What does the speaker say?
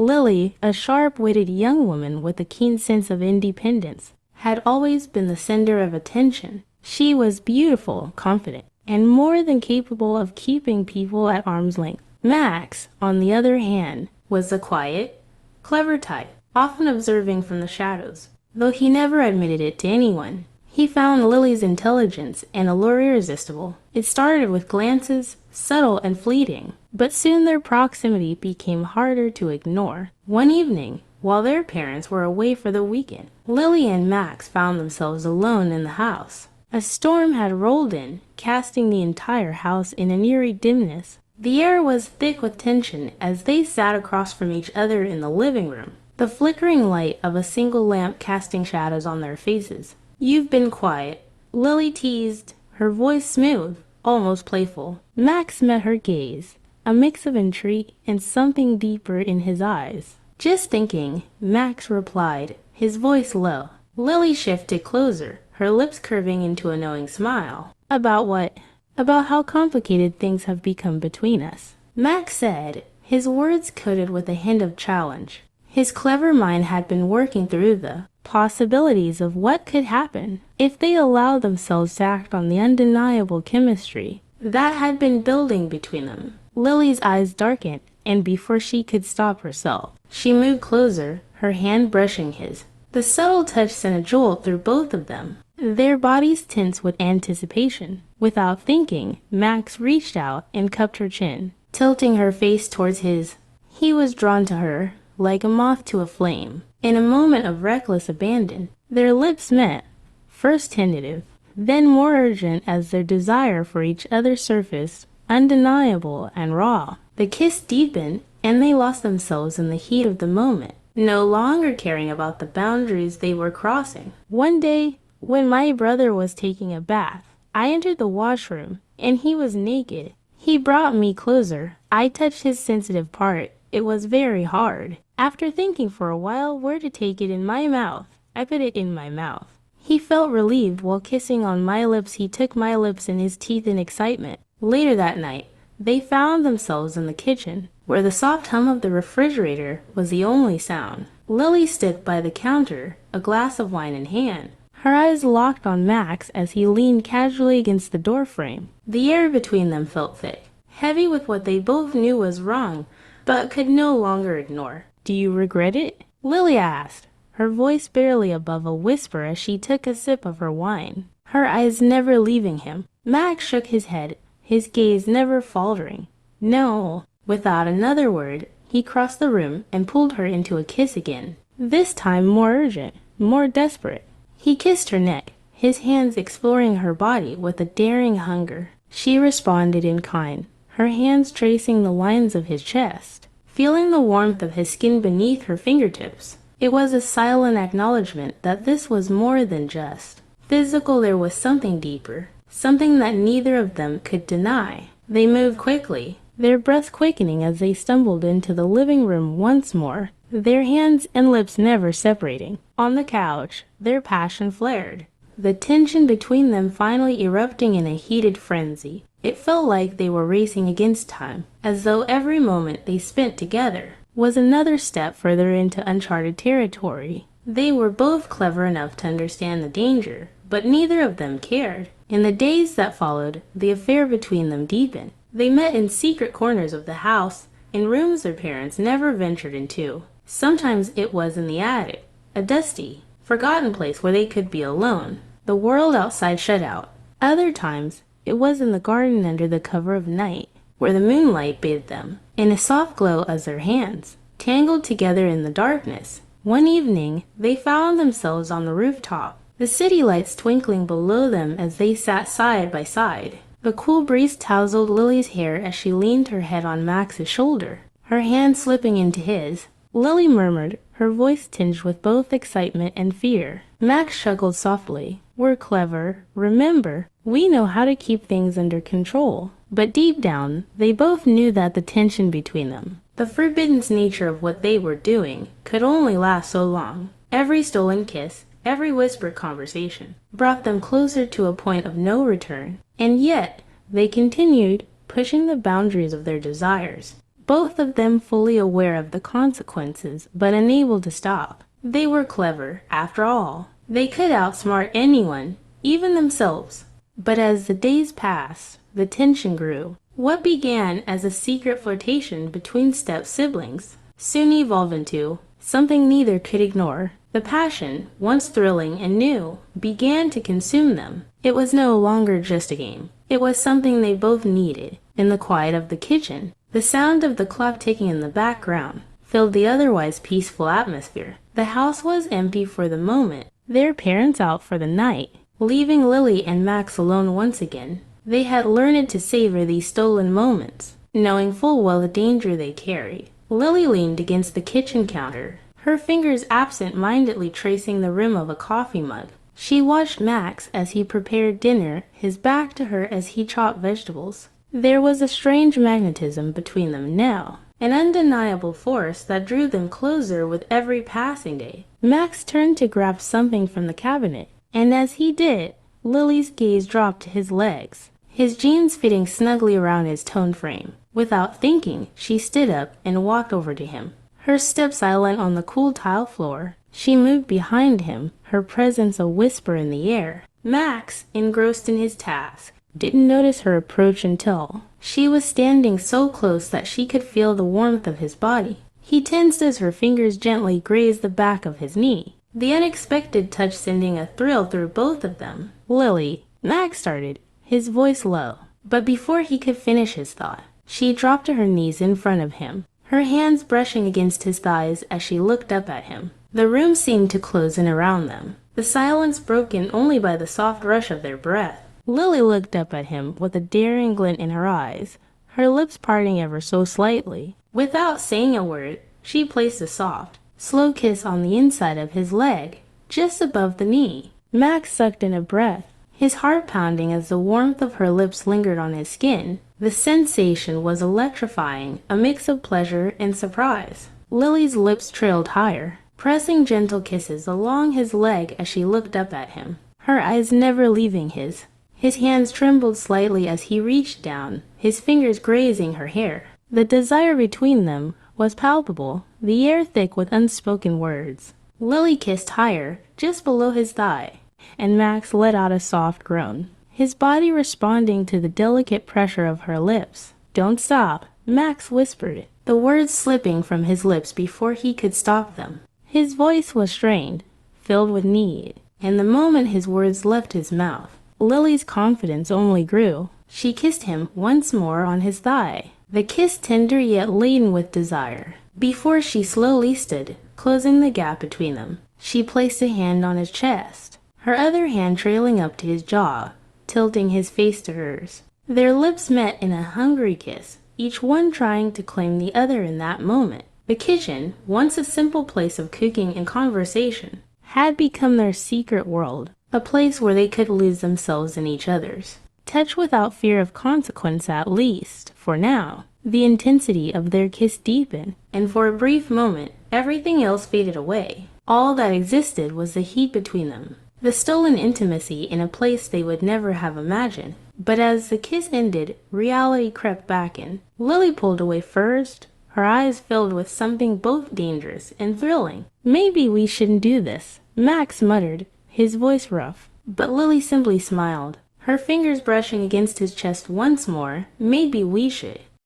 Lily, a sharp-witted young woman with a keen sense of independence, had always been the center of attention. She was beautiful, confident, and more than capable of keeping people at arm's length. Max, on the other hand, was the quiet, clever type, often observing from the shadows. Though he never admitted it to anyone, he found Lily's intelligence and allure irresistible. It started with glances, subtle and fleeting, but soon their proximity became harder to ignore. One evening, while their parents were away for the weekend, Lily and Max found themselves alone in the house. A storm had rolled in, casting the entire house in an eerie dimness. The air was thick with tension as they sat across from each other in the living room, the flickering light of a single lamp casting shadows on their faces. "You've been quiet," Lily teased, her voice smooth, almost playful. Max met her gaze, a mix of intrigue and something deeper in his eyes. "Just thinking," Max replied, his voice low. Lily shifted closer, her lips curving into a knowing smile. "About what?" "About how complicated things have become between us," Max said, his words coated with a hint of challenge. His clever mind had been working through the possibilities of what could happen if they allowed themselves to act on the undeniable chemistry that had been building between them. Lily's eyes darkened, and before she could stop herself, she moved closer, her hand brushing his. The subtle touch sent a jolt through both of them, their bodies tense with anticipation. Without thinking, Max reached out and cupped her chin, tilting her face towards his. He was drawn to her, like a moth to a flame. In a moment of reckless abandon, their lips met, first tentative, then more urgent as their desire for each other surfaced, undeniable and raw. The kiss deepened, and they lost themselves in the heat of the moment, no longer caring about the boundaries they were crossing. One day, when my brother was taking a bath, I entered the washroom, and he was naked. He brought me closer. I touched his sensitive part. It was very hard. After thinking for a while where to take it in my mouth, I put it in my mouth. He felt relieved while kissing on my lips. He took my lips in his teeth in excitement. Later that night, they found themselves in the kitchen, where the soft hum of the refrigerator was the only sound. Lily stood by the counter, a glass of wine in hand. Her eyes locked on Max as he leaned casually against the doorframe. The air between them felt thick, heavy with what they both knew was wrong, but could no longer ignore. "Do you regret it?" Lily asked, her voice barely above a whisper as she took a sip of her wine, her eyes never leaving him. Max shook his head, his gaze never faltering. "No." Without another word, he crossed the room and pulled her into a kiss again, this time more urgent, more desperate. He kissed her neck, his hands exploring her body with a daring hunger. She responded in kind, her hands tracing the lines of his chest, feeling the warmth of his skin beneath her fingertips. It was a silent acknowledgement that this was more than just physical. There was something deeper, something that neither of them could deny. They moved quickly, their breath quickening as they stumbled into the living room once more, their hands and lips never separating. On the couch, their passion flared, the tension between them finally erupting in a heated frenzy. It felt like they were racing against time, as though every moment they spent together was another step further into uncharted territory. They were both clever enough to understand the danger, but neither of them cared. In the days that followed, the affair between them deepened. They met in secret corners of the house, in rooms their parents never ventured into. Sometimes it was in the attic, a dusty, forgotten place where they could be alone, the world outside shut out. Other times, it was in the garden under the cover of night, where the moonlight bathed them in a soft glow as their hands tangled together in the darkness. One evening, they found themselves on the rooftop, the city lights twinkling below them as they sat side by side. The cool breeze tousled Lily's hair as she leaned her head on Max's shoulder, her hand slipping into his. Lily murmured, her voice tinged with both excitement and fear. Max chuckled softly. "We're clever. Remember, we know how to keep things under control." But deep down, they both knew that the tension between them, the forbidden nature of what they were doing, could only last so long. Every stolen kiss, every whispered conversation, brought them closer to a point of no return. And yet, they continued, pushing the boundaries of their desires. both of them fully aware of the consequences, but unable to stop. They were clever, after all. They could outsmart anyone, even themselves. But as the days passed, the tension grew. What began as a secret flirtation between step-siblings soon evolved into something neither could ignore. The passion, once thrilling and new, began to consume them. It was no longer just a game. It was something they both needed. In the quiet of the kitchen, the sound of the clock ticking in the background filled the otherwise peaceful atmosphere. The house was empty for the moment, their parents out for the night, leaving Lily and Max alone once again. They had learned to savor these stolen moments, knowing full well the danger they carried. Lily leaned against the kitchen counter, her fingers absent-mindedly tracing the rim of a coffee mug. She watched Max as he prepared dinner, his back to her as he chopped vegetables. There was a strange magnetism between them now, an undeniable force that drew them closer with every passing day. Max turned to grab something from the cabinet, and as he did, Lily's gaze dropped to his legs, his jeans fitting snugly around his toned frame. Without thinking, she stood up and walked over to him. Her step silent on the cool tile floor, she moved behind him, her presence a whisper in the air. Max, engrossed in his task, didn't notice her approach until she was standing so close that she could feel the warmth of his body. He tensed as her fingers gently grazed the back of his knee, the unexpected touch sending a thrill through both of them. "Lily," Max started, his voice low, but before he could finish his thought, she dropped to her knees in front of him, her hands brushing against his thighs as she looked up at him. The room seemed to close in around them, the silence broken only by the soft rush of their breath. Lily looked up at him with a daring glint in her eyes, her lips parting ever so slightly. Without saying a word, she placed a soft, slow kiss on the inside of his leg, just above the knee. Max sucked in a breath, his heart pounding as the warmth of her lips lingered on his skin. The sensation was electrifying, a mix of pleasure and surprise. Lily's lips trailed higher, pressing gentle kisses along his leg as she looked up at him, her eyes never leaving his. His hands trembled slightly as he reached down, his fingers grazing her hair. The desire between them was palpable, the air thick with unspoken words. Lily kissed higher, just below his thigh, and Max let out a soft groan, his body responding to the delicate pressure of her lips. "Don't stop," Max whispered, the words slipping from his lips before he could stop them. His voice was strained, filled with need, and the moment his words left his mouth, Lily's confidence only grew. She kissed him once more on his thigh, the kiss tender yet laden with desire. Before she slowly stood, closing the gap between them, she placed a hand on his chest, her other hand trailing up to his jaw, tilting his face to hers. Their lips met in a hungry kiss, each one trying to claim the other in that moment. The kitchen, once a simple place of cooking and conversation, had become their secret world, a place where they could lose themselves in each other's. Touch without fear of consequence, at least, for now. The intensity of their kiss deepened, and for a brief moment, everything else faded away. All that existed was the heat between them, the stolen intimacy in a place they would never have imagined. But as the kiss ended, reality crept back in. Lily pulled away first, her eyes filled with something both dangerous and thrilling. "Maybe we shouldn't do this," Max muttered, his voice rough. But Lily simply smiled, her fingers brushing against his chest once more. "Maybe we should."